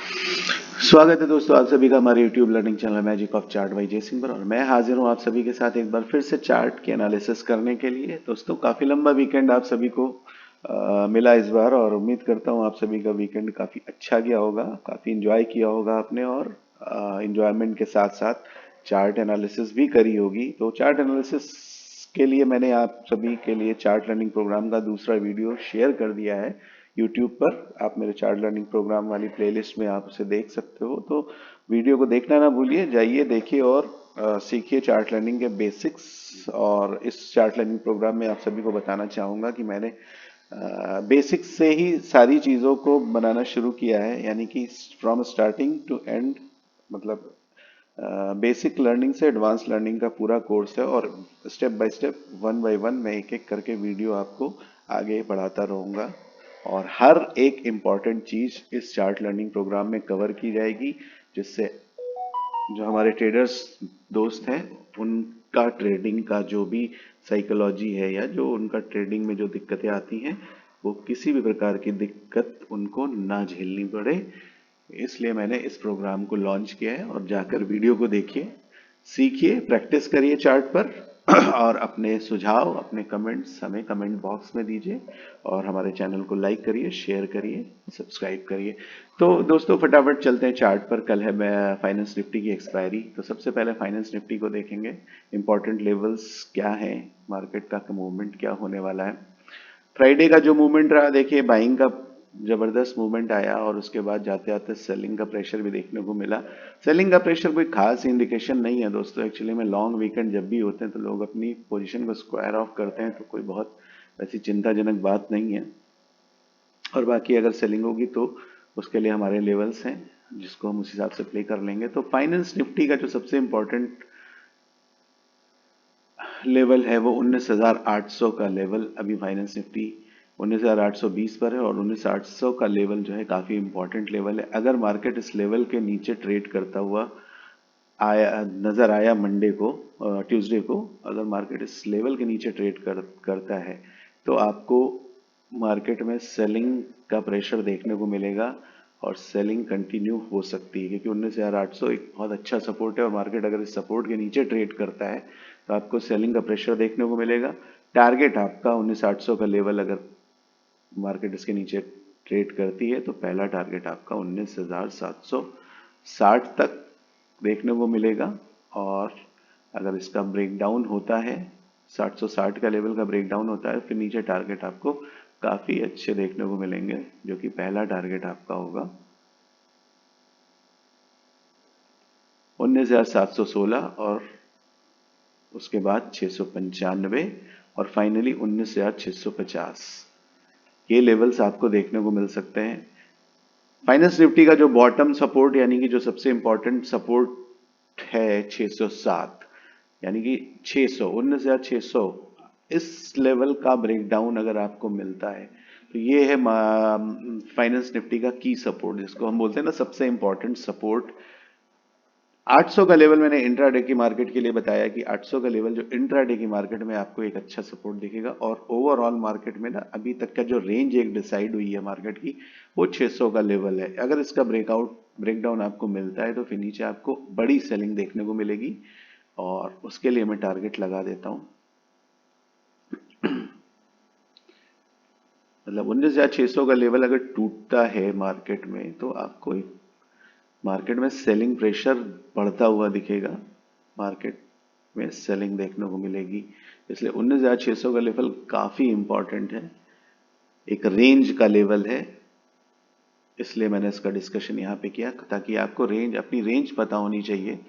स्वागत है दोस्तों आप सभी का हमारे YouTube learning channel magic of chart by जय सिंह पर। और मैं हाजिर हूं आप सभी के साथ एक बार फिर से चार्ट के एनालिसिस करने के लिए। दोस्तों काफ़ी लंबा वीकेंड आप सभी को मिला इस बार, और उम्मीद करता हूं आप सभी का वीकेंड काफ़ी अच्छा गया होगा, काफ़ी इंजॉय किया होगा आपने, और इंजॉयमेंट के साथ साथ चार्ट एनालिसिस भी करी होगी। तो चार्ट एनालिसिस के लिए मैंने आप सभी के लिए चार्ट लर्निंग प्रोग्राम का दूसरा वीडियो शेयर कर दिया है यूट्यूब पर। आप मेरे चार्ट लर्निंग प्रोग्राम वाली प्लेलिस्ट में आप उसे देख सकते हो, तो वीडियो को देखना ना भूलिए, जाइए देखिए और सीखिए चार्ट लर्निंग के बेसिक्स। और इस चार्ट लर्निंग प्रोग्राम में आप सभी को बताना चाहूँगा कि मैंने बेसिक्स से ही सारी चीज़ों को बनाना शुरू किया है, यानी कि फ्रॉम स्टार्टिंग टू एंड, मतलब बेसिक लर्निंग से एडवांस लर्निंग का पूरा कोर्स है। और step by step, one by one, मैं एक एक करके वीडियो आपको आगे बढ़ाता रहूँगा, और हर एक इम्पॉर्टेंट चीज़ इस चार्ट लर्निंग प्रोग्राम में कवर की जाएगी, जिससे जो हमारे ट्रेडर्स दोस्त हैं उनका ट्रेडिंग का जो भी साइकोलॉजी है, या जो उनका ट्रेडिंग में जो दिक्कतें आती हैं, वो किसी भी प्रकार की दिक्कत उनको ना झेलनी पड़े। इसलिए मैंने इस प्रोग्राम को लॉन्च किया है। और जाकर वीडियो को देखिए, सीखिए, प्रैक्टिस करिए चार्ट पर और अपने सुझाव, अपने कमेंट्स हमें कमेंट बॉक्स में दीजिए, और हमारे चैनल को लाइक करिए, शेयर करिए, सब्सक्राइब करिए। तो दोस्तों फटाफट चलते हैं चार्ट पर। कल है मैं फाइनेंस निफ्टी की एक्सपायरी, तो सबसे पहले फाइनेंस निफ्टी को देखेंगे। इंपॉर्टेंट लेवल्स क्या हैं, मार्केट का मूवमेंट क्या होने वाला है। फ्राइडे का जो मूवमेंट रहा, देखिए बाइंग का जबरदस्त मूवमेंट आया, और उसके बाद जाते आते सेलिंग का प्रेशर भी देखने को मिला। सेलिंग का प्रेशर कोई खास इंडिकेशन नहीं है दोस्तों। एक्चुअली में लॉन्ग वीकेंड जब भी होते हैं तो लोग अपनी पोजीशन को स्क्वायर ऑफ करते हैं, तो कोई बहुत ऐसी चिंताजनक बात नहीं है। और बाकी अगर सेलिंग होगी तो उसके लिए हमारे लेवल्स हैं, जिसको हम उस हिसाब से प्ले कर लेंगे। तो फाइनेंस निफ्टी का जो सबसे इंपॉर्टेंट लेवल है वो 19,800 का लेवल। अभी फाइनेंस निफ्टी 19,820 पर है, और 19,800 का लेवल जो है काफ़ी इंपॉर्टेंट लेवल है। अगर मार्केट इस लेवल के नीचे ट्रेड करता हुआ आया, नज़र आया मंडे को, ट्यूसडे को, अगर मार्केट इस लेवल के नीचे ट्रेड करता है, तो आपको मार्केट में सेलिंग का प्रेशर देखने को मिलेगा, और सेलिंग कंटिन्यू हो सकती है, क्योंकि 19,800 एक बहुत अच्छा सपोर्ट है, और मार्केट अगर इस सपोर्ट के नीचे ट्रेड करता है तो आपको सेलिंग का प्रेशर देखने को मिलेगा। टारगेट आपका 19,800 का लेवल, अगर मार्केट इसके नीचे ट्रेड करती है तो पहला टारगेट आपका 19,760 तक देखने को मिलेगा। और अगर इसका ब्रेकडाउन होता है, 760 का लेवल का ब्रेकडाउन होता है, फिर नीचे टारगेट आपको काफ़ी अच्छे देखने को मिलेंगे, जो कि पहला टारगेट आपका होगा 19,716, और उसके बाद 695, और फाइनली 19,650। ये लेवल्स आपको देखने को मिल सकते हैं। फाइनेंस निफ्टी का जो बॉटम सपोर्ट, यानी कि जो सबसे इंपॉर्टेंट सपोर्ट है, 607, यानी कि 600, 19,600, इस लेवल का ब्रेकडाउन अगर आपको मिलता है तो ये है फाइनेंस निफ्टी का की सपोर्ट, जिसको हम बोलते हैं ना सबसे इंपॉर्टेंट सपोर्ट। 800 का लेवल मैंने इंट्राडे की मार्केट के लिए बताया कि 800 का लेवल जो इंट्राडे की मार्केट में आपको एक अच्छा सपोर्ट दिखेगा। और ओवरऑल मार्केट में ना अभी तक का जो रेंज एक डिसाइड हुई है मार्केट की, वो 600 का लेवल है। अगर इसका ब्रेकडाउन आपको मिलता है तो फिर नीचे आपको बड़ी सेलिंग देखने को मिलेगी, और उसके लिए मैं टारगेट लगा देता हूँ, मतलब 19,600 का लेवल अगर टूटता है मार्केट में तो आपको मार्केट में सेलिंग प्रेशर बढ़ता हुआ दिखेगा, मार्केट में सेलिंग देखने को मिलेगी। इसलिए 19,600 का लेवल काफ़ी इंपॉर्टेंट है, एक रेंज का लेवल है। इसलिए मैंने इसका डिस्कशन यहाँ पे किया, ताकि आपको अपनी रेंज पता होनी चाहिए।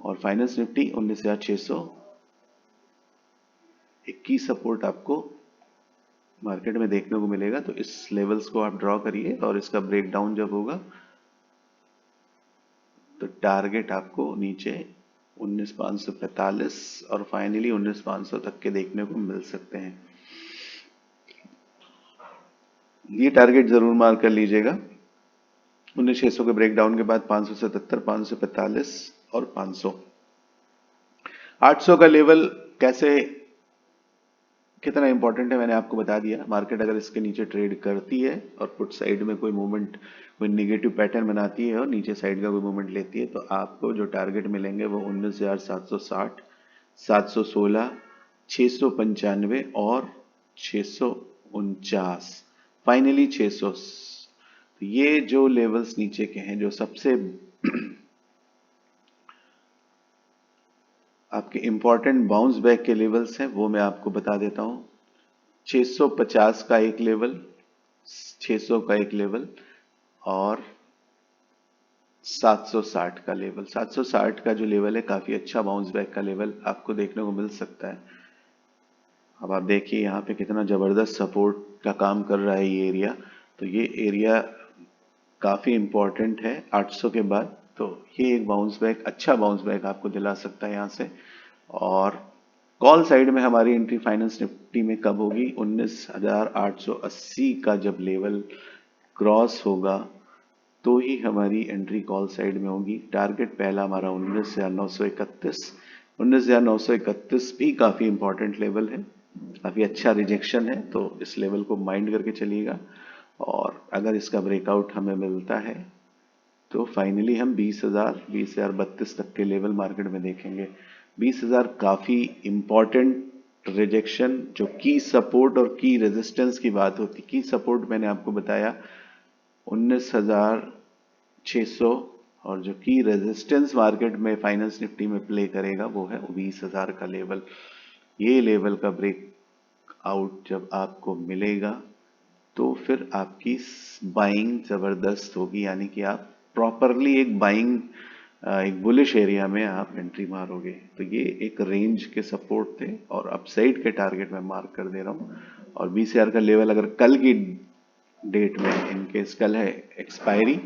और फाइनेंस निफ्टी 19,600 एक की सपोर्ट आपको मार्केट में देखने को मिलेगा। तो इस लेवल्स को आप ड्रॉ करिए, और इसका ब्रेकडाउन जब होगा तो टारगेट आपको नीचे 19,545 और फाइनली 19,500 तक के देखने को मिल सकते हैं। ये टारगेट जरूर मार्क कर लीजिएगा। 19,600 के ब्रेकडाउन के बाद 577, 545 और 500। 800 का लेवल कैसे कितना इंपॉर्टेंट है मैंने आपको बता दिया। मार्केट अगर इसके नीचे ट्रेड करती है और पुट साइड में कोई मूवमेंट, कोई निगेटिव पैटर्न बनाती है और नीचे साइड का कोई मूवमेंट लेती है, तो आपको जो टारगेट मिलेंगे वो 19,760, 716, 695 और 649, फाइनली 600। तो ये जो लेवल्स नीचे के हैं, जो सबसे आपके इंपॉर्टेंट बाउंस बैक के लेवल्स हैं, वो मैं आपको बता देता हूं। 650 का एक लेवल, 600 का एक लेवल और 760 का लेवल। 760 का जो लेवल है काफी अच्छा बाउंस बैक का लेवल आपको देखने को मिल सकता है। अब आप देखिए यहाँ पे कितना जबरदस्त सपोर्ट का काम कर रहा है ये एरिया। तो ये एरिया काफी इंपॉर्टेंट है 800 के बाद। तो ये एक बाउंस बैक, अच्छा बाउंस बैक आपको दिला सकता है यहाँ से। और कॉल साइड में हमारी एंट्री फाइनेंस निफ्टी में कब होगी? 19,880 का जब लेवल क्रॉस होगा तो ही हमारी एंट्री कॉल साइड में होगी। टारगेट पहला हमारा 19,931। 19,931 भी काफी इंपॉर्टेंट लेवल है, काफी अच्छा रिजेक्शन है, तो इस लेवल को माइंड करके चलिएगा। और अगर इसका ब्रेकआउट हमें मिलता है तो फाइनली हम 20,000, 20,032 तक के लेवल मार्केट में देखेंगे। 20,000 काफी इंपॉर्टेंट रिजेक्शन, जो की सपोर्ट और की रेजिस्टेंस की बात होती। की सपोर्ट मैंने आपको बताया 19,600 और जो की रेजिस्टेंस मार्केट में फाइनेंस निफ्टी में प्ले करेगा वो है 20,000 का लेवल। ये लेवल का ब्रेक आउट जब आपको मिलेगा तो फिर आपकी बाइंग जबरदस्त होगी, यानी कि आप प्रॉपरली एक बाइंग, एक बुलिश एरिया में आप एंट्री मारोगे। तो ये एक रेंज के सपोर्ट थे और अपसाइड के टारगेट में मार्क कर दे रहा हूँ। और 20,000 का लेवल अगर कल की डेट में, इनकेस कल है एक्सपायरी,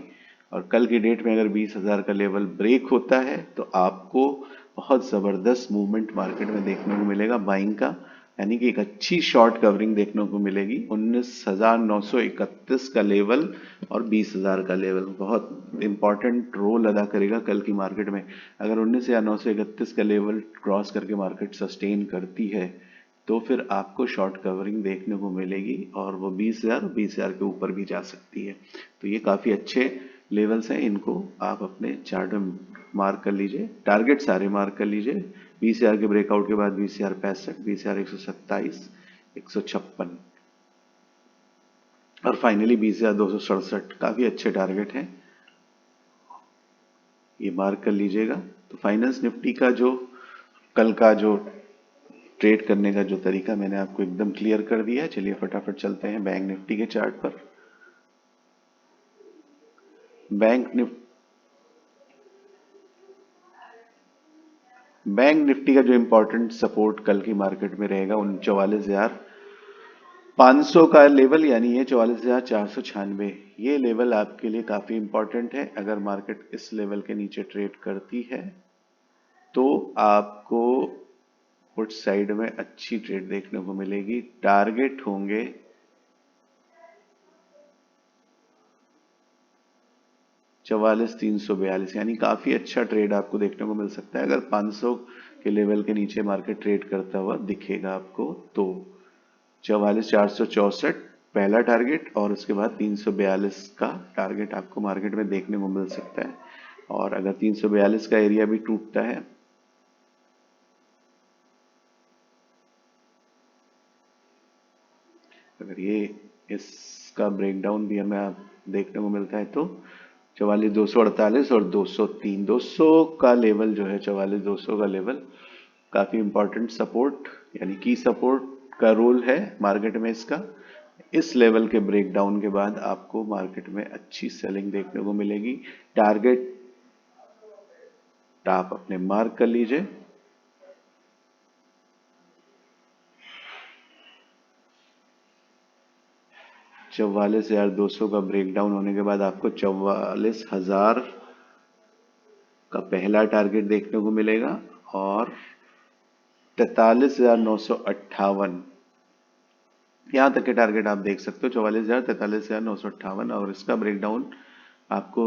और कल की डेट में अगर 20,000 का लेवल ब्रेक होता है तो आपको बहुत जबरदस्त मूवमेंट मार्केट में देखने को मिलेगा बाइंग का, यानी कि एक अच्छी शॉर्ट कवरिंग देखने को मिलेगी। 19,931 का लेवल और 20,000 का लेवल बहुत इंपॉर्टेंट रोल अदा करेगा कल की मार्केट में। अगर 19,931 का लेवल क्रॉस करके मार्केट सस्टेन करती है तो फिर आपको शॉर्ट कवरिंग देखने को मिलेगी और वो 20,000 के ऊपर भी जा सकती है। तो ये काफी अच्छे लेवल्स हैं, इनको आप अपने चार्ट में मार्क कर लीजिए। टारगेट सारे मार्क कर लीजिए। 20,000 के ब्रेकआउट के बाद 20,065, 20,127, 156 और फाइनली 20,267 काफी अच्छे टारगेट हैं, ये मार्क कर लीजिएगा। तो फाइनेंस निफ्टी का जो कल का जो ट्रेड करने का जो तरीका मैंने आपको एकदम क्लियर कर दिया है। चलिए फटाफट चलते हैं बैंक निफ्टी के चार्ट पर। बैंक निफ्टी का जो इंपॉर्टेंट सपोर्ट कल की मार्केट में रहेगा उन 44,500 का लेवल, यानी ये 44,496। ये लेवल आपके लिए काफी इंपॉर्टेंट है। अगर मार्केट इस लेवल के नीचे ट्रेड करती है तो आपको पुट साइड में अच्छी ट्रेड देखने को मिलेगी। टारगेट होंगे 44,342, यानी काफी अच्छा ट्रेड आपको देखने को मिल सकता है अगर 500 के लेवल के नीचे मार्केट ट्रेड करता हुआ दिखेगा आपको तो। 44,464 पहला टारगेट और उसके बाद 342 का टारगेट आपको मार्केट में देखने को मिल सकता है। और अगर 342 का एरिया भी टूटता है, अगर ये इसका ब्रेकडाउन भी हमें आप देखने को मिलता है तो 44,248 और 203, 200 का लेवल जो है, 44,200 का लेवल काफी इंपॉर्टेंट सपोर्ट, यानी की सपोर्ट का रोल है मार्केट में इसका। इस लेवल के ब्रेकडाउन के बाद आपको मार्केट में अच्छी सेलिंग देखने को मिलेगी। टारगेट आप अपने मार्क कर लीजिए। चौवालीस हजार 200 का ब्रेकडाउन होने के बाद आपको 44,000 का पहला टारगेट देखने को मिलेगा और 43,958 यहां तक के टारगेट आप देख सकते हो। 44,000, 43,958 और इसका ब्रेकडाउन आपको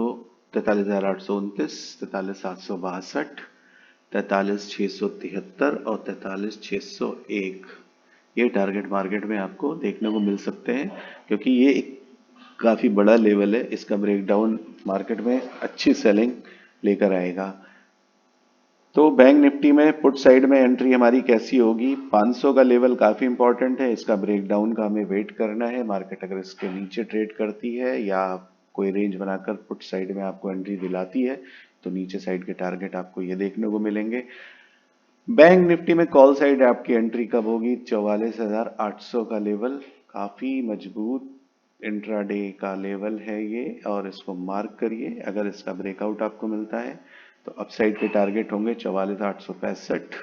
43,829, 43,762, 43,673 और 43,601 ये टारगेट मार्केट में आपको देखने को मिल सकते हैं, क्योंकि ये एक काफी बड़ा लेवल है। इसका ब्रेकडाउन मार्केट में अच्छी सेलिंग लेकर आएगा। तो बैंक निफ्टी में पुट साइड में एंट्री हमारी कैसी होगी? 500 का लेवल काफी इंपॉर्टेंट है, इसका ब्रेकडाउन का हमें वेट करना है। मार्केट अगर इसके नीचे ट्रेड करती है या कोई रेंज बनाकर पुट साइड में आपको एंट्री दिलाती है, तो नीचे साइड के टारगेट आपको ये देखने को मिलेंगे। बैंक निफ्टी में कॉल साइड आपकी एंट्री कब होगी? 44,800 का लेवल, काफी मजबूत इंट्राडे का लेवल है ये, और इसको मार्क करिए। अगर इसका ब्रेकआउट आपको मिलता है तो अपसाइड के टारगेट होंगे 44,865,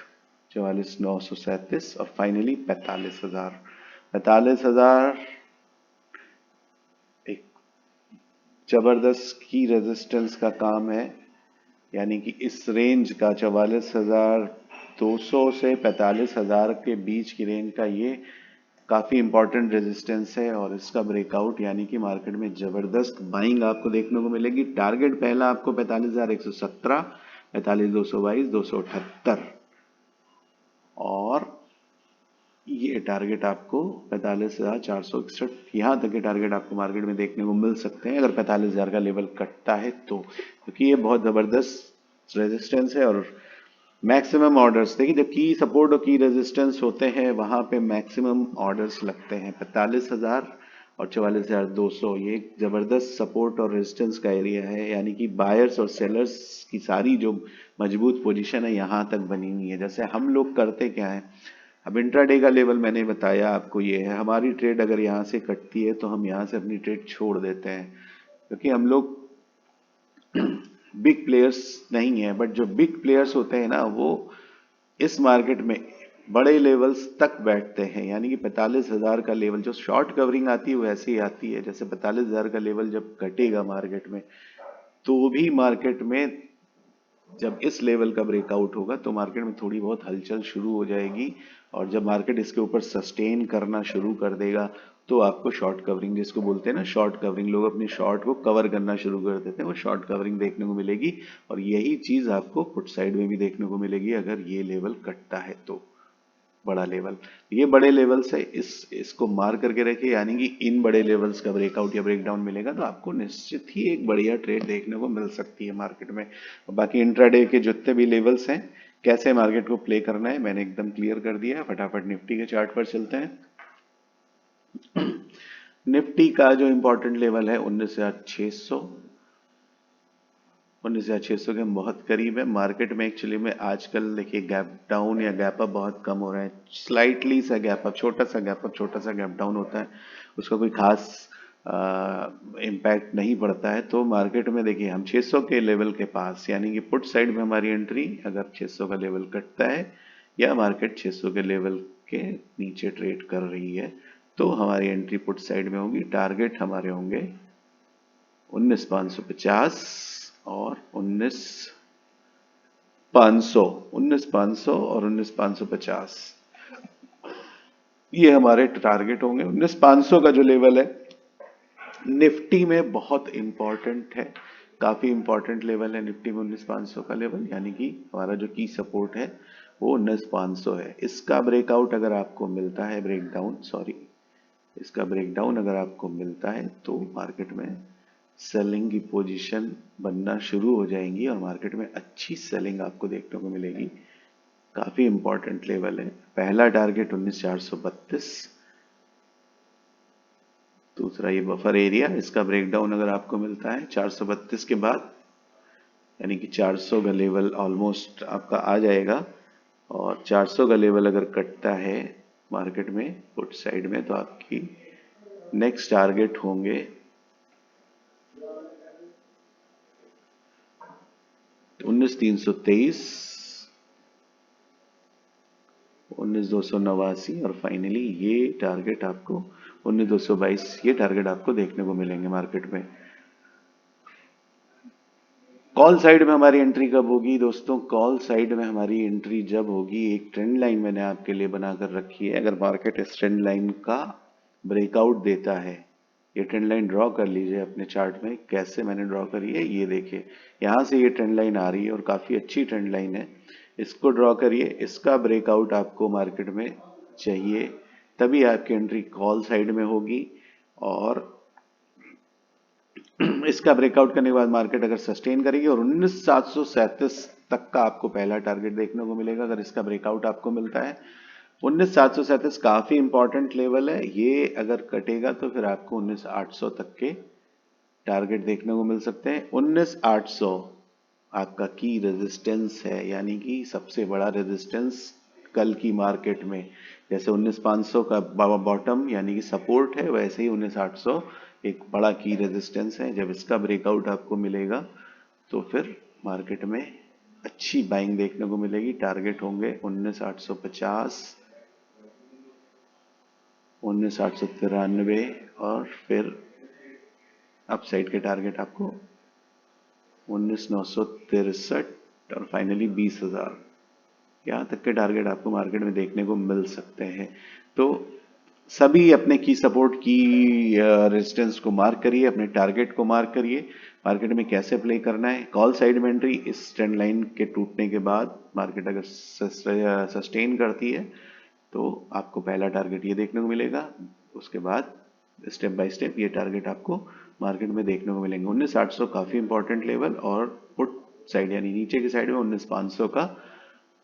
44,937 और फाइनली 45,000। 45,000 एक जबरदस्त की रेजिस्टेंस का काम है, यानी कि इस रेंज का 44,200 से 45,000 के बीच की रेंज का ये काफी इंपॉर्टेंट रेजिस्टेंस है, और इसका ब्रेकआउट यानी कि मार्केट में जबरदस्त बाइंग आपको देखने को मिलेगी। टारगेट पहला आपको 45,117, 45,222, 278, और ये टारगेट आपको 45,461, यहाँ तक के टारगेट आपको मार्केट में देखने को मिल सकते हैं अगर 45,000 का लेवल कटता है तो, क्योंकि ये बहुत जबरदस्त रेजिस्टेंस है। और मैक्सिमम ऑर्डर्स देखिए, जब की सपोर्ट और की रेजिस्टेंस होते हैं वहां पे मैक्सिमम ऑर्डर्स लगते हैं। 45,000 और 44,200 ये एक जबरदस्त सपोर्ट और रेजिस्टेंस का एरिया है, यानी कि बायर्स और सेलर्स की सारी जो मजबूत पोजीशन है यहाँ तक बनी हुई है। जैसे हम लोग करते क्या है, अब इंट्राडे का लेवल मैंने बताया आपको, ये है हमारी ट्रेड अगर यहाँ से कटती है तो हम यहाँ से अपनी ट्रेड छोड़ देते हैं, क्योंकि हम लोग बिग प्लेयर्स नहीं है। बट जो बिग प्लेयर्स होते हैं ना, वो इस मार्केट में बड़े लेवल्स तक बैठते हैं, यानी कि 45,000 का लेवल जो शॉर्ट कवरिंग आती है वो ऐसे ही आती है। जैसे 45,000 का लेवल जब घटेगा मार्केट में, तो भी मार्केट में जब इस लेवल का ब्रेकआउट होगा तो मार्केट में थोड़ी बहुत हलचल शुरू हो जाएगी, और जब मार्केट इसके ऊपर सस्टेन करना शुरू कर देगा तो आपको शॉर्ट कवरिंग, जिसको बोलते हैं ना शॉर्ट कवरिंग, लोग अपनी शॉर्ट को कवर करना शुरू कर देते हैं, वो शॉर्ट कवरिंग देखने को मिलेगी। और यही चीज आपको पुट साइड में भी देखने को मिलेगी अगर ये लेवल कटता है तो। बड़ा लेवल, ये बड़े लेवल्स है, इसको मार करके रखिए, यानी कि इन बड़े लेवल्स का ब्रेकआउट या ब्रेकडाउन मिलेगा तो आपको निश्चित ही एक बढ़िया ट्रेड देखने को मिल सकती है मार्केट में। बाकी इंट्राडे के जितने भी लेवल्स हैं, कैसे मार्केट को प्ले करना है, मैंने एकदम क्लियर कर दिया है। फटाफट निफ्टी के चार्ट पर चलते हैं। निफ्टी का जो इंपॉर्टेंट लेवल है 19,600, 19,600 के हम बहुत करीब है। मार्केट में एक्चुअली में आजकल देखिए गैप डाउन या गैप अप बहुत कम हो रहा है, स्लाइटली सा गैप अप, छोटा सा गैप अप, छोटा सा गैप डाउन होता है, उसका कोई खास इम्पैक्ट नहीं पड़ता है। तो मार्केट में देखिए हम 600 के लेवल के पास, यानी कि पुट साइड में हमारी एंट्री अगर 600 का लेवल कटता है या मार्केट 600 के लेवल के नीचे ट्रेड कर रही है तो हमारी एंट्री पुट साइड में होगी। टारगेट हमारे होंगे 19,550 और 19,500, 19,500 और 19,550, ये हमारे टारगेट होंगे। 19,500 का जो लेवल है निफ्टी में बहुत इंपॉर्टेंट है, काफी इंपॉर्टेंट लेवल है निफ्टी में 19,500 का लेवल, यानी कि हमारा जो की सपोर्ट है वो 19,500 है। इसका ब्रेकआउट अगर आपको मिलता है, ब्रेकडाउन सॉरी, इसका ब्रेकडाउन अगर आपको मिलता है तो मार्केट में सेलिंग की पोजीशन बनना शुरू हो जाएंगी और मार्केट में अच्छी सेलिंग आपको देखने को मिलेगी। काफी इंपॉर्टेंट लेवल है। पहला टारगेट 19,432, दूसरा ये बफर एरिया, इसका ब्रेकडाउन अगर आपको मिलता है 432 के बाद, यानी कि 400 का लेवल ऑलमोस्ट आपका आ जाएगा, और 400 का लेवल अगर कटता है मार्केट में पुट साइड में तो आपकी नेक्स्ट टारगेट होंगे 19,323, 19,289 और फाइनली ये टारगेट आपको 19,222, ये टारगेट आपको देखने को मिलेंगे मार्केट में। कॉल साइड में हमारी एंट्री कब होगी दोस्तों? कॉल साइड में हमारी एंट्री जब होगी, एक ट्रेंड लाइन मैंने आपके लिए बनाकर रखी है। अगर मार्केट इस ट्रेंड लाइन का ब्रेकआउट देता है, ये ट्रेंड लाइन ड्रॉ कर लीजिए अपने चार्ट में, कैसे मैंने ड्रॉ करी है ये देखिए। यहाँ से ये ट्रेंड लाइन आ रही है और काफी अच्छी ट्रेंड लाइन है, इसको ड्रॉ करिए। इसका ब्रेकआउट आपको मार्केट में चाहिए तभी आपकी एंट्री कॉल साइड में होगी। और इसका ब्रेकआउट करने के बाद मार्केट अगर सस्टेन करेगी और 19,737 तक का आपको पहला टारगेट देखने को मिलेगा अगर इसका ब्रेकआउट आपको मिलता है। 19,737 काफी इंपॉर्टेंट लेवल है, ये अगर कटेगा तो फिर आपको 19,800 तक के टारगेट देखने को मिल सकते हैं। 19,800 आपका की रेजिस्टेंस है, यानी कि सबसे बड़ा रेजिस्टेंस कल की मार्केट में। जैसे 19,500 का बॉटम यानी कि सपोर्ट है, वैसे ही 19,800 एक बड़ा की रेजिस्टेंस है। जब इसका ब्रेकआउट आपको मिलेगा तो फिर मार्केट में अच्छी बाइंग देखने को मिलेगी। टारगेट होंगे 19,850, 19,893 और फिर अपसाइड के टारगेट आपको 19,963 और फाइनली 20,000, यहाँ तक के टारगेट आपको मार्केट में देखने को मिल सकते हैं। तो सभी अपने की सपोर्ट की रेजिस्टेंस को मार्क करिए, अपने टारगेट को मार्क करिए। मार्केट में कैसे प्ले करना है, कॉल साइड में एंट्री इस ट्रेंड लाइन के टूटने के बाद मार्केट अगर सस्टेन करती है तो आपको पहला टारगेट ये देखने को मिलेगा। उसके बाद स्टेप बाय स्टेप ये टारगेट आपको मार्केट में देखने को मिलेंगे। 19,800 काफी इंपॉर्टेंट लेवल और पुट साइड यानी नीचे की साइड में 19,500 का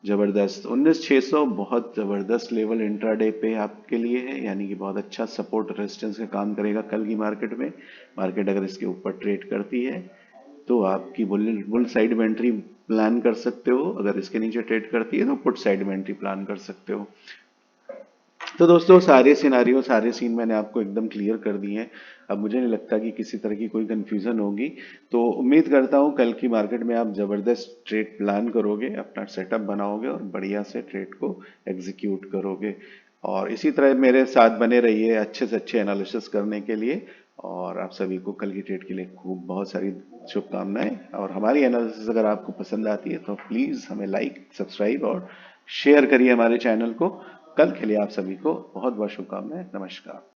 जबरदस्त, 19,600 बहुत जबरदस्त लेवल इंट्राडे पे आपके लिए है, यानी कि बहुत अच्छा सपोर्ट रेजिस्टेंस का काम करेगा कल की मार्केट में। मार्केट अगर इसके ऊपर ट्रेड करती है तो आपकी बुल साइड में एंट्री प्लान कर सकते हो, अगर इसके नीचे ट्रेड करती है तो पुट साइड में एंट्री प्लान कर सकते हो। तो दोस्तों सारे सिनारियो सारे सीन मैंने आपको एकदम क्लियर कर दिए हैं। अब मुझे नहीं लगता कि किसी तरह की कोई कंफ्यूजन होगी। तो उम्मीद करता हूं कल की मार्केट में आप जबरदस्त ट्रेड प्लान करोगे, अपना सेटअप बनाओगे और बढ़िया से ट्रेड को एग्जीक्यूट करोगे। और इसी तरह मेरे साथ बने रहिए अच्छे से अच्छे एनालिसिस करने के लिए। और आप सभी को कल की ट्रेड के लिए खूब बहुत सारी शुभकामनाएं। और हमारी एनालिसिस अगर आपको पसंद आती है तो प्लीज़ हमें लाइक, सब्सक्राइब और शेयर करिए हमारे चैनल को। कल के लिए आप सभी को बहुत बहुत शुभकामनाएं। नमस्कार।